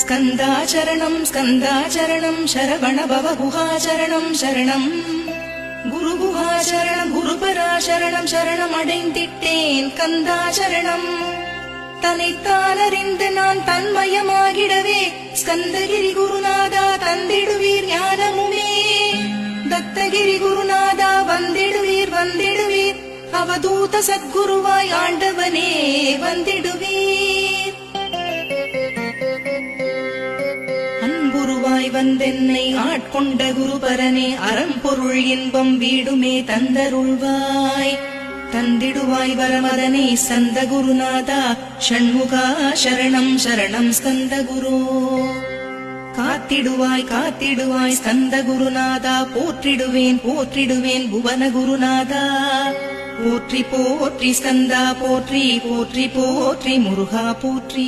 ஸ்கந்தாச்சரணம் ஸ்கந்தாச்சரணம் சரவண பவ குஹாச்சரணம் சரணம் குரு குஹாச்சரணம் குருபராசரணம் சரணம் அடைந்திட்டேன் கந்தாச்சரணம். தன்னைத்தான் அறிந்து நான் தன்மயமாகிடவே ஸ்கந்தகிரி குருநாதா தந்திடுவீர் ஞானமுமே. தத்தகிரி குருநாதா வந்திடுவீர் வந்திடுவீர் அவதூத சத்குருவாய் ஆண்டவனே வந்திடுவீர். அன்புருவாய் வந்தென்னை ஆட்கொண்ட குருபரனே அறம்பொருள் இன்பம் வீடுமே தந்தருள்வாய். தந்திடுவாய் வரமதனே ஸ்கந்த குருநாதா ஷண்முகா சரணம் சரணம் ஸ்கந்த குரு. காத்திடுவாய் காத்திடுவாய் ஸ்கந்த குருநாதா போற்றிடுவேன் போற்றிடுவேன் புவன குருநாதா. போற்றி போற்றி ஸ்கந்தா போற்றி போற்றி போற்றி முருகா போற்றி.